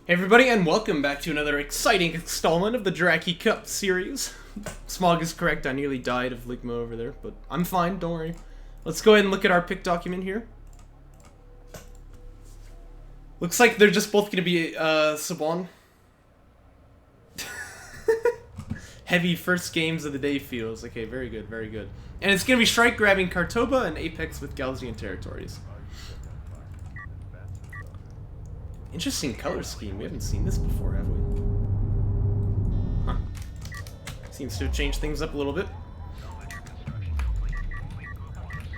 Hey everybody, and welcome back to another exciting installment of the Jaraci Cup series. Smog is correct, I nearly died of Ligma over there, but I'm fine, don't worry. Let's go ahead and look at our pick document here. Looks like they're just both gonna be, Saban. Heavy first games of the day feels. Okay, very good, very good. And it's gonna be SHRIKE grabbing Kartoba and Ap3x with Galzian territories. Interesting color scheme. We haven't seen this before, have we? Huh. Seems to have changed things up a little bit.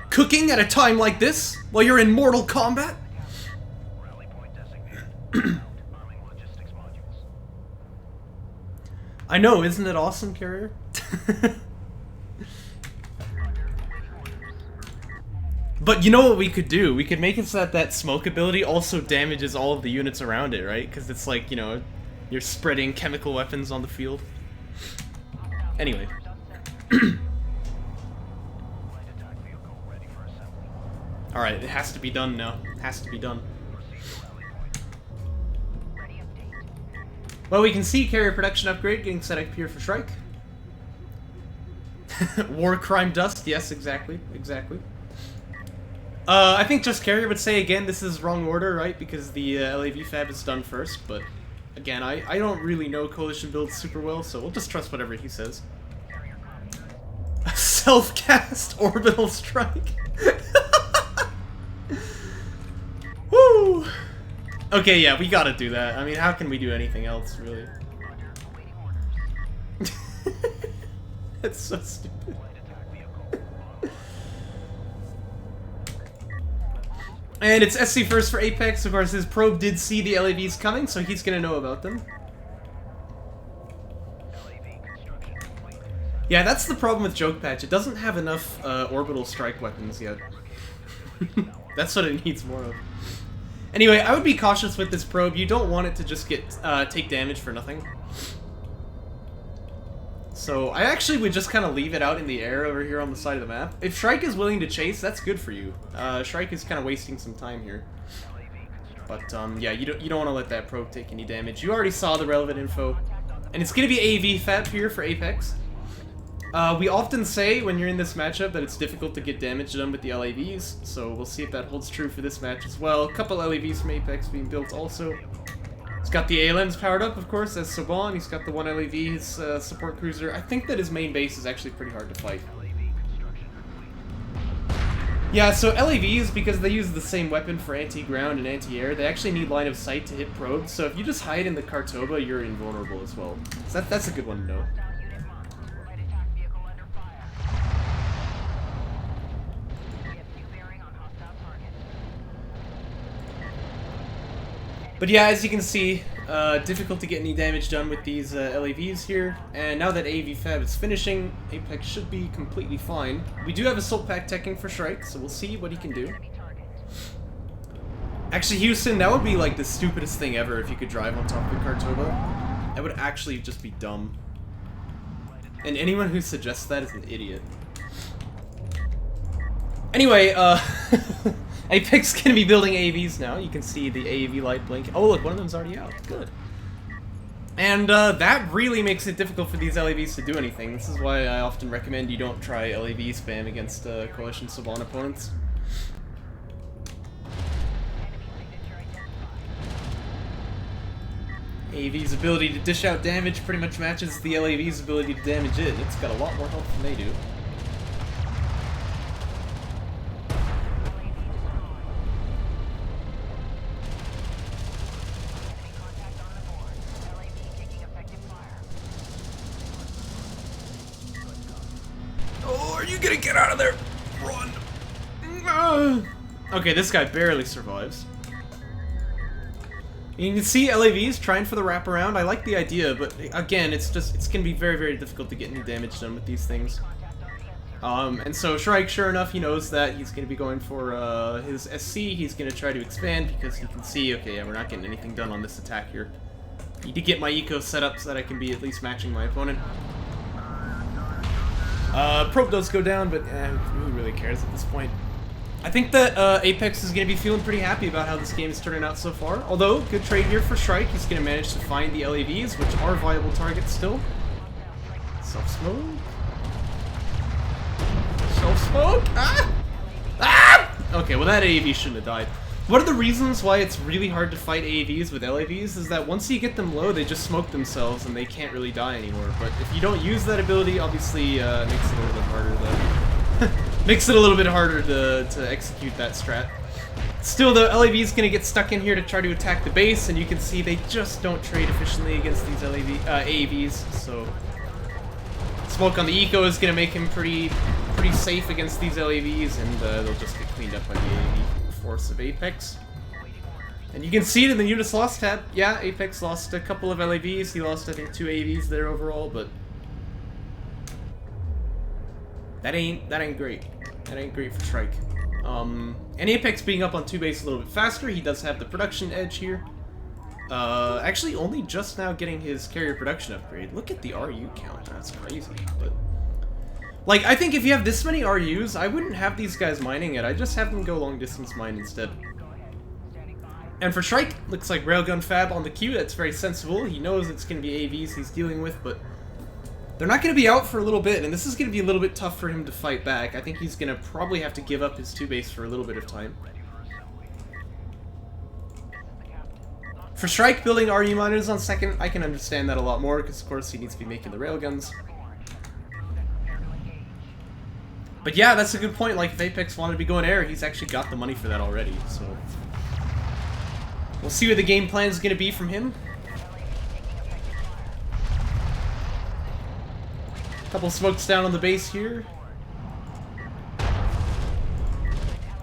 Cooking at a time like this, while you're in Mortal Kombat? I know, isn't it awesome, Carrier? But you know what we could do? We could make it so that that smoke ability also damages all of the units around it, right? Because it's like, you know, you're spreading chemical weapons on the field. Anyway. Alright, it has to be done now. It has to be done. Well, we can see carrier production upgrade getting set up here for SHRIKE. War crime dust, yes, exactly, exactly. I think just carrier would say again, this is wrong order, right? Because the LAV fab is done first, but again, I don't really know coalition builds super well, so we'll just trust whatever he says. A self-cast orbital strike. Woo! Okay, yeah, we gotta do that. I mean, how can we do anything else, really? That's so stupid. And it's SC first for Ap3x. Of course, his probe did see the LAVs coming, so he's gonna know about them. Yeah, that's the problem with Joke Patch. It doesn't have enough orbital strike weapons yet. That's what it needs more of. Anyway, I would be cautious with this probe. You don't want it to just get take damage for nothing. So I actually would just kind of leave it out in the air over here on the side of the map. If SHRIKE is willing to chase, that's good for you. SHRIKE is kind of wasting some time here. But yeah, you don't want to let that probe take any damage. You already saw the relevant info, and it's going to be AV fab here for Ap3x. We often say when you're in this matchup that it's difficult to get damage done with the LAVs, so we'll see if that holds true for this match as well. A couple LAVs from Ap3x being built also. He's got the ALMs powered up, of course, as Saban. He's got the one LAV, his support cruiser. I think that his main base is actually pretty hard to fight. Yeah, so LAVs, because they use the same weapon for anti-ground and anti-air, they actually need line of sight to hit probes, so if you just hide in the Kartoba, you're invulnerable as well. So that's a good one to know. But yeah, as you can see, difficult to get any damage done with these LAVs here, and now that AV fab is finishing, Ap3x should be completely fine. We do have Assault Pack teching for SHRIKE, so we'll see what he can do. Actually, Houston, that would be like the stupidest thing ever if you could drive on top of the Kartoba. That would actually just be dumb. And anyone who suggests that is an idiot. Anyway, Ap3x gonna be building AVs now. You can see the AV light blink. Oh look, one of them's already out. Good. And that really makes it difficult for these LAVs to do anything. This is why I often recommend you don't try LAV spam against Coalition Saban opponents. AV's ability to dish out damage pretty much matches the LAV's ability to damage it. It's got a lot more health than they do. Are you gonna get out of there? Run! Okay, this guy barely survives. You can see LAVs trying for the wraparound. I like the idea, but again, it's gonna be very, very difficult to get any damage done with these things. And so SHRIKE, sure enough, he knows that he's gonna be going for his SC. He's gonna try to expand because he can see, okay, yeah, we're not getting anything done on this attack here. Need to get my eco set up so that I can be at least matching my opponent. Probe does go down, but who really cares at this point? I think that Apex is going to be feeling pretty happy about how this game is turning out so far. Although, good trade here for Shrike. He's going to manage to find the LAVs, which are viable targets still. Self-smoke. Self-smoke? Ah! Ah! Okay, well that AAV shouldn't have died. One of the reasons why it's really hard to fight AAVs with LAVs is that once you get them low, they just smoke themselves and they can't really die anymore. But if you don't use that ability, obviously it makes it a little bit harder to... makes it a little bit harder to execute that strat. Still, the LAV is going to get stuck in here to try to attack the base, and you can see they just don't trade efficiently against these AAVs, so... Smoke on the eco is going to make him pretty safe against these LAVs, and they'll just get cleaned up by the AAV force of Apex. And you can see it in the units lost tab. Yeah, Apex lost a couple of LAVs. He lost, I think, 2 AAVs there overall, but... That ain't great. That ain't great for Shrike. And Apex being up on 2 base a little bit faster, he does have the production edge here. Actually only just now getting his carrier production upgrade. Look at the RU count, that's crazy. But like, I think if you have this many RUs, I wouldn't have these guys mining it, I'd just have them go long distance mine instead. And for Shrike, looks like Railgun Fab on the queue, that's very sensible. He knows it's going to be AVs he's dealing with, but they're not going to be out for a little bit, and this is going to be a little bit tough for him to fight back. I think he's going to probably have to give up his 2 base for a little bit of time. For Shrike, building RU miners on second, I can understand that a lot more, because of course he needs to be making the railguns. But yeah, that's a good point. Like, if Apex wanted to be going air, he's actually got the money for that already, so... We'll see what the game plan is going to be from him. Couple smokes down on the base here.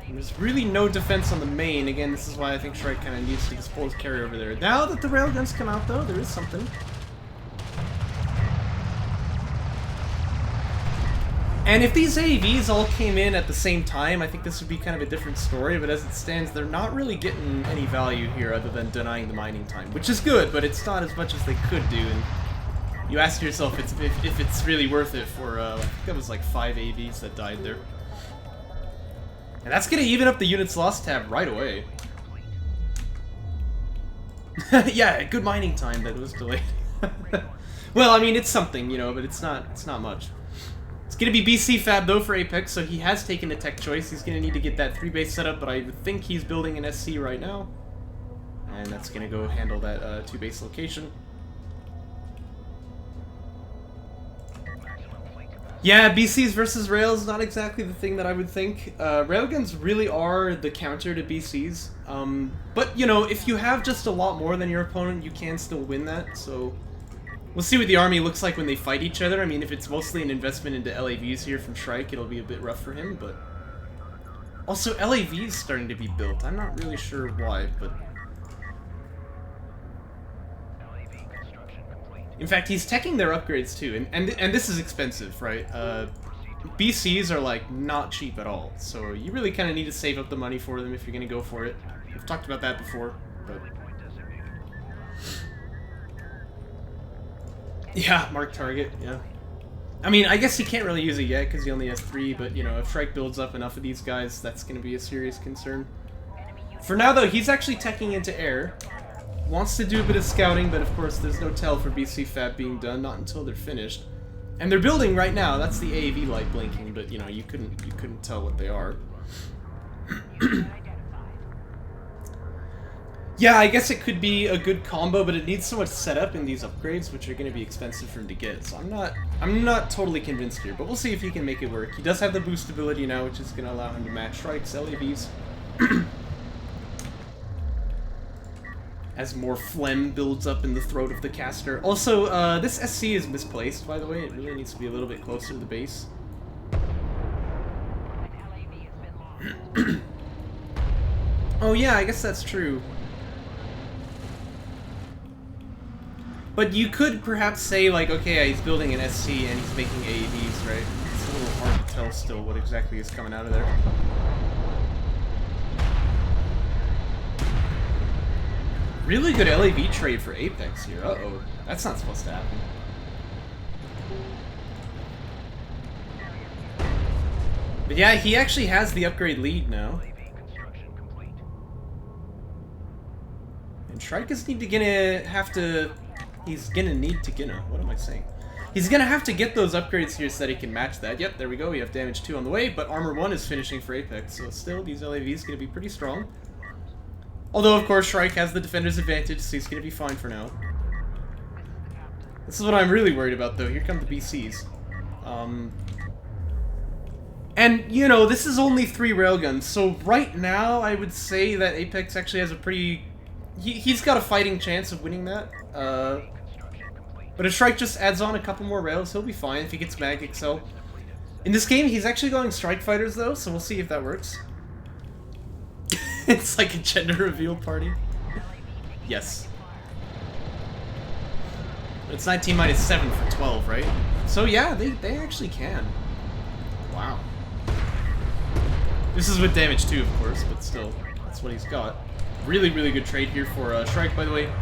And there's really no defense on the main. Again, this is why I think Shrike kind of needs to just pull his carry over there. Now that the railguns come out, though, there is something. And if these AAVs all came in at the same time, I think this would be kind of a different story, but as it stands, they're not really getting any value here other than denying the mining time, which is good, but it's not as much as they could do. And you ask yourself if it's really worth it for, I think that was like 5 AVs that died there. And that's going to even up the units lost tab right away. Yeah, good mining time that was delayed. Well, I mean, it's something, you know, but it's not much. It's going to be BC Fab, though, for Apex, so he has taken a tech choice. He's going to need to get that 3 base set up, but I would think he's building an SC right now. And that's going to go handle that 2 base location. Yeah, BCs versus Rails, not exactly the thing that I would think. Railguns really are the counter to BCs. But, you know, if you have just a lot more than your opponent, you can still win that, so... We'll see what the army looks like when they fight each other. I mean, if it's mostly an investment into LAVs here from Shrike, it'll be a bit rough for him, but... Also, LAVs starting to be built. I'm not really sure why, but... In fact, he's teching their upgrades too, and this is expensive, right? BCs are, like, not cheap at all, so you really kind of need to save up the money for them if you're going to go for it. We've talked about that before, but... Yeah, mark target, yeah. I mean, I guess he can't really use it yet because he only has 3, but, you know, if Shrike builds up enough of these guys, that's going to be a serious concern. For now, though, he's actually teching into air. Wants to do a bit of scouting, but of course there's no tell for BC Fab being done, not until they're finished. And they're building right now, that's the AAV light blinking, but, you know, you couldn't tell what they are. Yeah, I guess it could be a good combo, but it needs so much setup in these upgrades, which are going to be expensive for him to get. So I'm not totally convinced here, but we'll see if he can make it work. He does have the boost ability now, which is going to allow him to match Shrike's LAVs. As more phlegm builds up in the throat of the caster. Also, this SC is misplaced, by the way. It really needs to be a little bit closer to the base. Oh yeah, I guess that's true. But you could perhaps say, like, okay, he's building an SC and he's making AAVs, right? It's a little hard to tell still what exactly is coming out of there. Really good LAV trade for Apex here. Uh-oh. That's not supposed to happen. But yeah, he actually has the upgrade lead now. And SHRIKE is he's gonna need to what am I saying? He's gonna have to get those upgrades here so that he can match that. Yep, there we go, we have damage 2 on the way, but armor 1 is finishing for Ap3x, so still, these LAVs gonna be pretty strong. Although, of course, SHRIKE has the defender's advantage, so he's gonna be fine for now. This is what I'm really worried about, though. Here come the BCs. And, you know, this is only 3 railguns, so right now I would say that Ap3x actually has a pretty... He's got a fighting chance of winning that. But if SHRIKE just adds on a couple more rails, he'll be fine if he gets Mag Excel. In this game, he's actually going Strike Fighters, though, so we'll see if that works. It's like a gender reveal party. Yes. It's 19 minus 7 for 12, right? So yeah, they actually can. Wow. This is with damage 2, of course, but still, that's what he's got. Really, really good trade here for SHRIKE, by the way.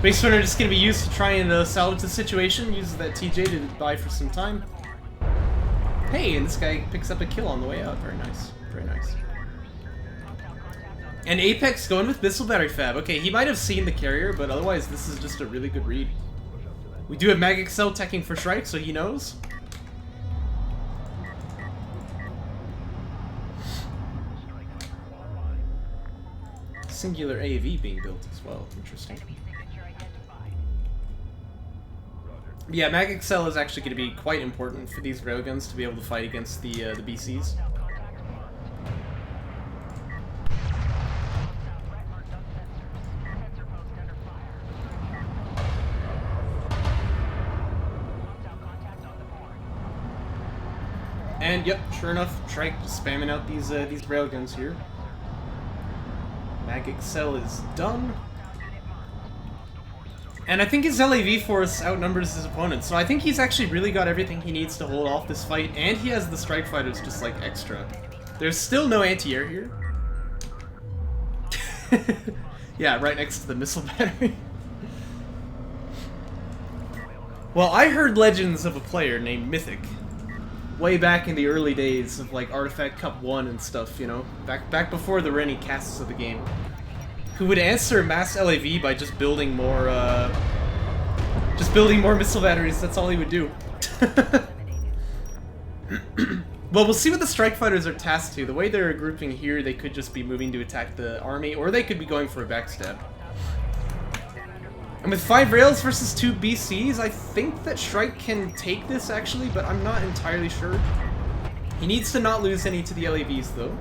Base runner just going to be used to try and salvage the situation, uses that TJ to buy for some time. Hey, and this guy picks up a kill on the way out. Very nice. Very nice. And Ap3x going with Missile Battery Fab. Okay, he might have seen the carrier, but otherwise this is just a really good read. We do have Mag Excel teching for SHRIKE, so he knows. Singular AV being built as well. Interesting. Yeah, Mag Excel is actually going to be quite important for these railguns to be able to fight against the BCs. And yep, sure enough, SHRIKE just spamming out these railguns here. Mag Excel is done. And I think his LAV force outnumbers his opponent, so I think he's actually really got everything he needs to hold off this fight, and he has the Strike Fighters just like extra. There's still no anti-air here. Yeah, right next to the missile battery. Well, I heard legends of a player named Mythic, way back in the early days of like Artifact Cup 1 and stuff, you know, back before there were any casts of the game, who would answer mass LAV by just building more missile batteries. That's all he would do. Well, we'll see what the Strike Fighters are tasked to. The way they're grouping here, they could just be moving to attack the army, or they could be going for a backstab. And with 5 rails versus 2 BCs, I think that SHRIKE can take this, actually, but I'm not entirely sure. He needs to not lose any to the LAVs, though.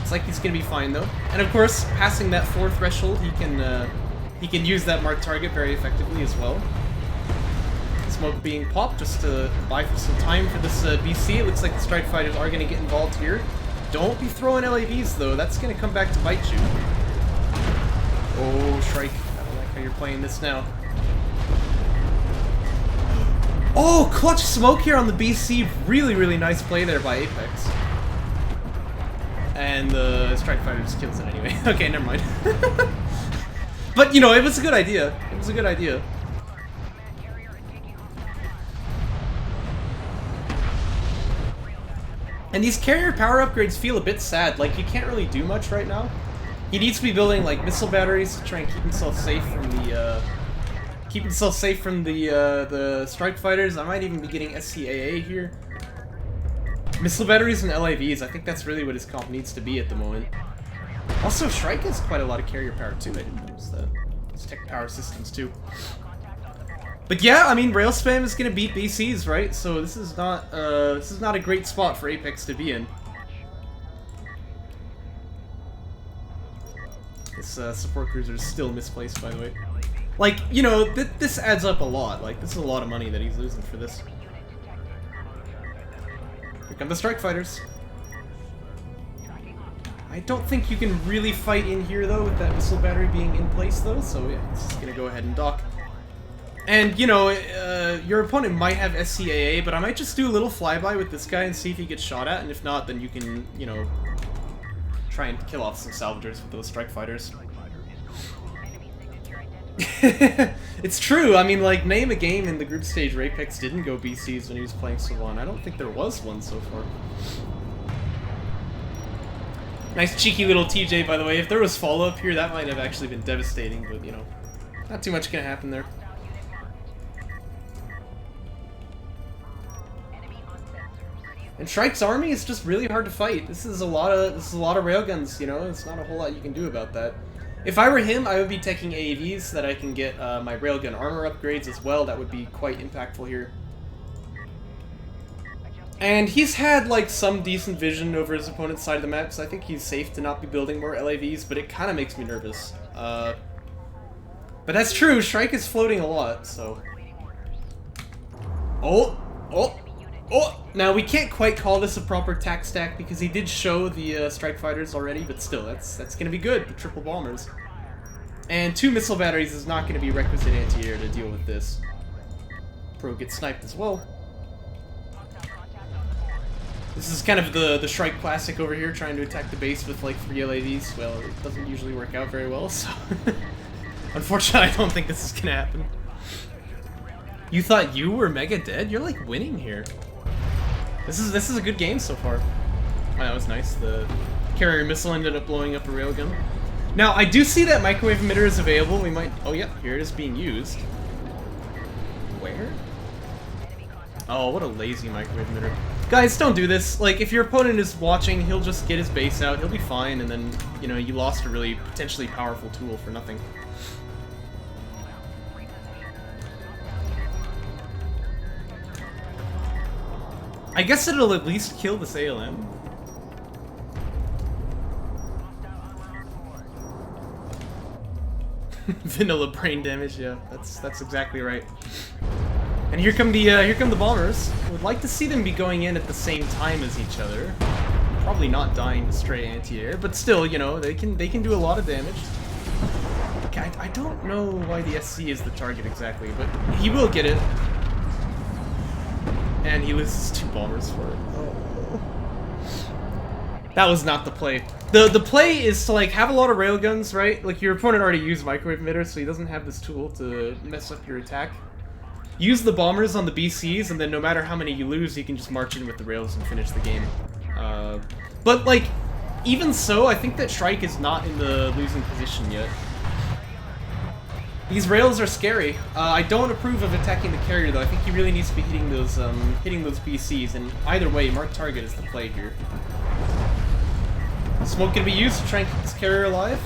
It's like he's gonna be fine, though. And of course, passing that 4 threshold, he can use that marked target very effectively as well. Smoke being popped just to buy for some time for this BC. It looks like the Strike Fighters are gonna get involved here. Don't be throwing LAVs, though. That's gonna come back to bite you. Oh, SHRIKE. How you're playing this now. Oh, clutch smoke here on the BC. Really, really nice play there by Ap3x. And the Strike Fighter just kills it anyway. Okay, never mind. But, you know, it was a good idea. It was a good idea. And these carrier power upgrades feel a bit sad. Like, you can't really do much right now. He needs to be building like missile batteries to try and keep himself safe from the Strike Fighters. I might even be getting SCAA here. Missile batteries and LAVs. I think that's really what his comp needs to be at the moment. Also, SHRIKE has quite a lot of carrier power too. I didn't notice that. His tech power systems too. But yeah, I mean, rail spam is gonna beat BCs, right? So this is not a great spot for Ap3x to be in. This support cruiser is still misplaced, by the way. Like, you know, this adds up a lot. Like, this is a lot of money that he's losing for this. Here come the Strike Fighters. I don't think you can really fight in here, though, with that missile battery being in place, though. So, yeah, it's just gonna go ahead and dock. And, you know, your opponent might have SCAA, but I might just do a little flyby with this guy and see if he gets shot at, and if not, then you can, you know, try and kill off some salvagers with those Strike Fighters. It's true. I mean, like, name a game in the group stage where Ap3x didn't go BCs when he was playing Savon. I don't think there was one so far. Nice cheeky little TJ, by the way. If there was follow-up here, that might have actually been devastating, but, you know, not too much gonna happen there. And SHRIKE's army is just really hard to fight. This is a lot of railguns, you know. It's not a whole lot you can do about that. If I were him, I would be taking AAVs so that I can get my railgun armor upgrades as well. That would be quite impactful here. And he's had like some decent vision over his opponent's side of the map, so I think he's safe to not be building more LAVs. But it kind of makes me nervous. But that's true. SHRIKE is floating a lot, so. Oh. Now, we can't quite call this a proper tac stack because he did show the strike fighters already, but still, that's going to be good, the triple bombers. And 2 missile batteries is not going to be requisite anti-air to deal with this. Pro gets sniped as well. This is kind of the SHRIKE classic over here, trying to attack the base with like 3 LAVs. Well, it doesn't usually work out very well, so... Unfortunately, I don't think this is going to happen. You thought you were mega dead? You're like winning here. This is a good game so far. Oh, that was nice. The carrier missile ended up blowing up a railgun. Now, I do see that microwave emitter is available. We might... Oh, yeah, here it is being used. Where? Oh, what a lazy microwave emitter. Guys, don't do this. Like, if your opponent is watching, he'll just get his base out. He'll be fine, and then, you know, you lost a really potentially powerful tool for nothing. I guess it'll at least kill this ALM. Vanilla brain damage, yeah, that's exactly right. And here come the bombers. I would like to see them be going in at the same time as each other. Probably not dying to stray anti-air, but still, you know, they can do a lot of damage. Okay, I don't know why the SC is the target exactly, but he will get it. And he loses 2 bombers for it. Oh. That was not the play. The play is to like have a lot of railguns, right? Like your opponent already used microwave emitter, so he doesn't have this tool to mess up your attack. Use the bombers on the BCs, and then no matter how many you lose, you can just march in with the rails and finish the game. But like, even so, I think that SHRIKE is not in the losing position yet. These rails are scary. I don't approve of attacking the carrier though. I think he really needs to be hitting those BCs, and either way, mark target is the play here. Smoke gonna be used to try and keep this carrier alive.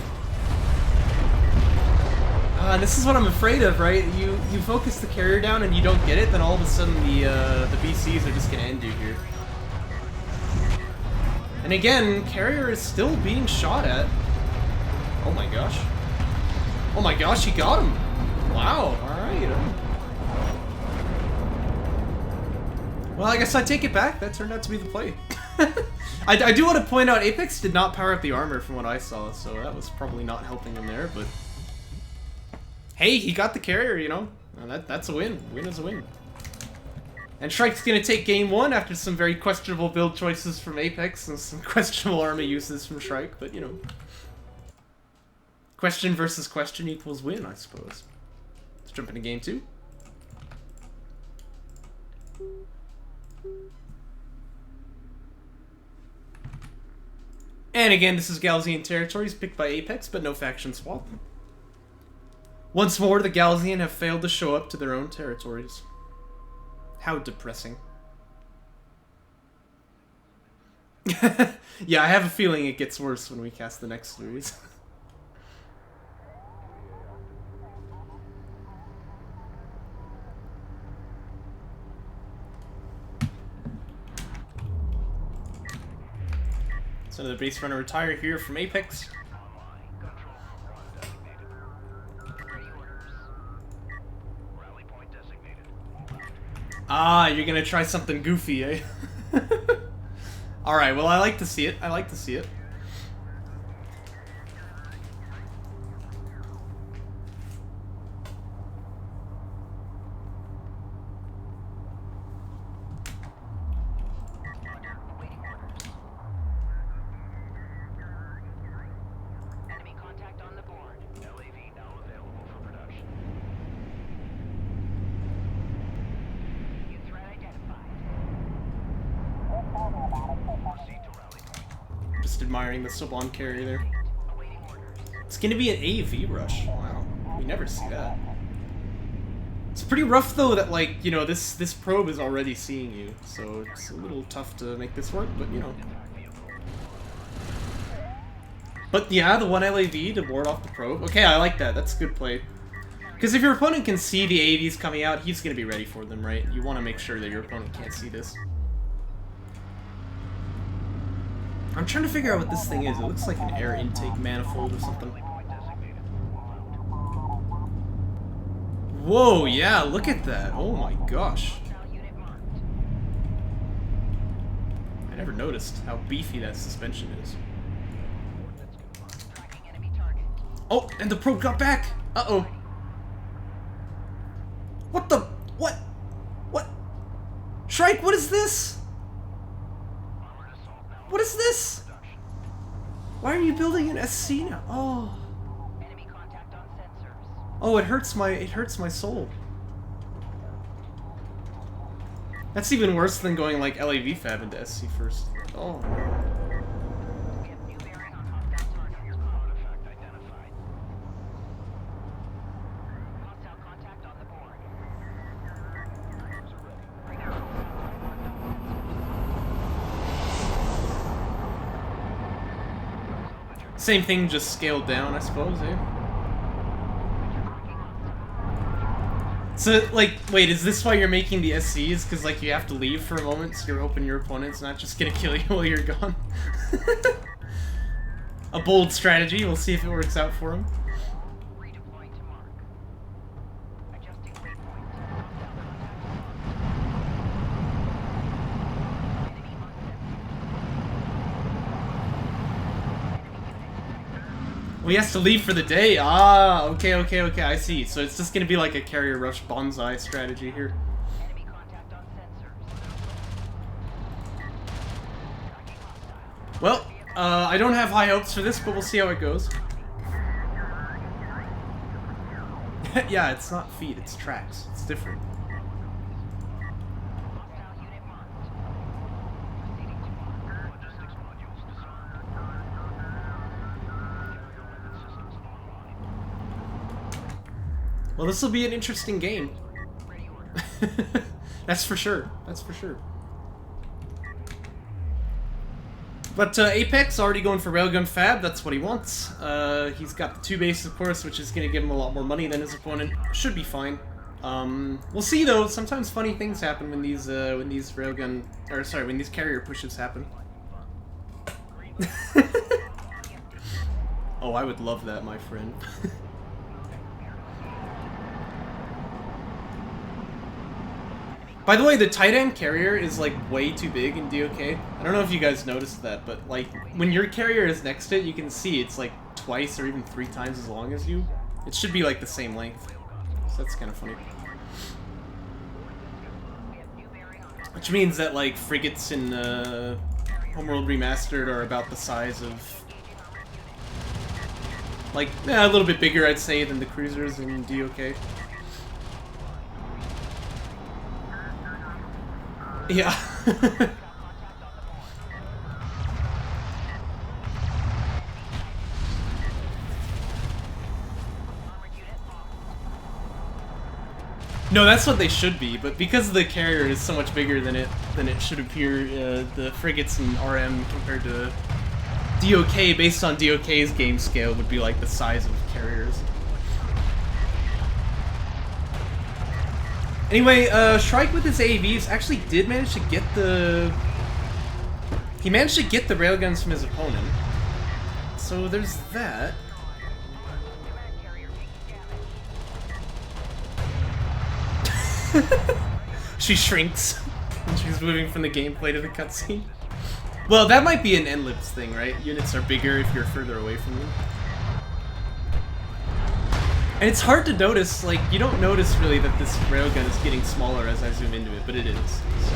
This is what I'm afraid of, right? You focus the carrier down and you don't get it, then all of a sudden the BCs are just gonna end you here. And again, carrier is still being shot at. Oh my gosh. Oh my gosh, he got him! Wow, alright. Well, I guess I take it back. That turned out to be the play. I do want to point out, Ap3x did not power up the armor from what I saw, so that was probably not helping him there, but... Hey, he got the carrier, you know? That's a win. Win is a win. And SHRIKE's gonna take game 1 after some very questionable build choices from Ap3x and some questionable armor uses from SHRIKE, but you know... Question versus question equals win, I suppose. Let's jump into game 2. And again, this is Galzian territories picked by Ap3x, but no faction swap. Once more, the Galzian have failed to show up to their own territories. How depressing. Yeah, I have a feeling it gets worse when we cast the next series. So the base runner retire here from Ap3x. Ah, you're gonna try something goofy, eh? Alright, well, I like to see it. I like to see it. admiring the Soban carrier there. It's gonna be an AV rush. Wow, we never see that. It's pretty rough though that, like, you know, this probe is already seeing you, so it's a little tough to make this work, but you know. But yeah, the one LAV to ward off the probe. Okay, I like that. That's a good play. Because if your opponent can see the AVs coming out, he's gonna be ready for them, right? You want to make sure that your opponent can't see this. I'm trying to figure out what this thing is. It looks like an air intake manifold or something. Whoa, yeah, look at that. Oh my gosh. I never noticed how beefy that suspension is. Oh, and the probe got back! Uh-oh. What the? What? What? SHRIKE, what is this? What is this? Why are you building an SC now? Oh. Oh, it hurts my soul. That's even worse than going like LAV fab into SC first. Oh no. Same thing, just scaled down, I suppose, eh? So, like, wait, is this why you're making the SCs? Because, like, you have to leave for a moment, so you're hoping your opponent's not just gonna kill you while you're gone? A bold strategy, we'll see if it works out for him. Well, he has to leave for the day. Ah, okay, I see. So it's just gonna be like a carrier rush bonsai strategy here. Well, I don't have high hopes for this, but we'll see how it goes. Yeah, it's not feet, it's tracks. It's different. Well, this will be an interesting game. That's for sure. That's for sure. But Ap3x already going for railgun fab. That's what he wants. He's got the 2 bases, of course, which is going to give him a lot more money than his opponent. Should be fine. We'll see though. Sometimes funny things happen when these railgun, or sorry, when these carrier pushes happen. Oh, I would love that, my friend. By the way, the tight end carrier is like way too big in DOK. I don't know if you guys noticed that, but like when your carrier is next to it, you can see it's like twice or even 3 times as long as you. It should be like the same length. So that's kind of funny. Which means that like frigates in Homeworld Remastered are about the size of, like, a little bit bigger, I'd say, than the cruisers in DOK. Yeah. No, that's what they should be, but because the carrier is so much bigger than it should appear, the frigates in RM compared to DOK, based on DOK's game scale, would be like the size of carriers. Anyway, SHRIKE with his AVs actually did manage to get the... He managed to get the railguns from his opponent. So there's that. She shrinks when she's moving from the gameplay to the cutscene. Well, that might be an N-libs thing, right? Units are bigger if you're further away from them. And it's hard to notice, like, you don't notice really that this railgun is getting smaller as I zoom into it, but it is. So.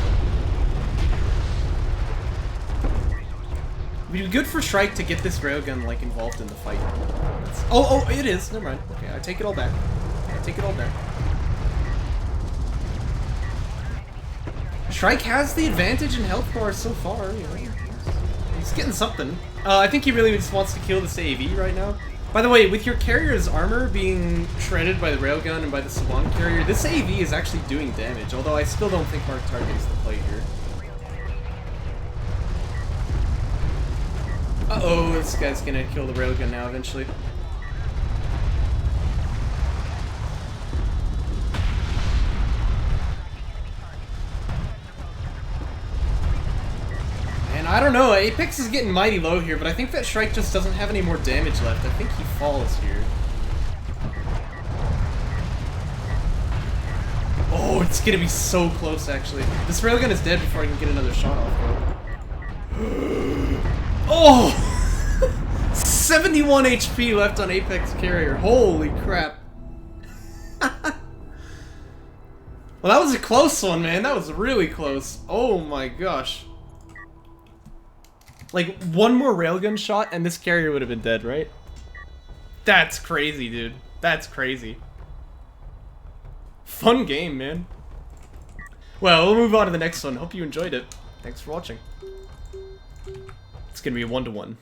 It'd be good for SHRIKE to get this railgun, like, involved in the fight. Oh, it is! Never mind. Okay, I take it all back. I take it all back. SHRIKE has the advantage in health bar so far, you know. He's getting something. I think he really just wants to kill this AV right now. By the way, with your carrier's armor being shredded by the railgun and by the Sawan carrier, this AV is actually doing damage, although I still don't think Mark Target is the play here. Uh-oh, this guy's gonna kill the railgun now eventually. And I don't know, Ap3x is getting mighty low here, but I think that SHRIKE just doesn't have any more damage left. I think he falls here. Oh, it's gonna be so close, actually. This railgun is dead before I can get another shot off, bro. Oh! 71 HP left on Ap3x carrier. Holy crap. Well, that was a close one, man. That was really close. Oh my gosh. Like, one more railgun shot and this carrier would have been dead, right? That's crazy, dude. That's crazy. Fun game, man. Well, we'll move on to the next one. Hope you enjoyed it. Thanks for watching. It's gonna be a 1-to-1.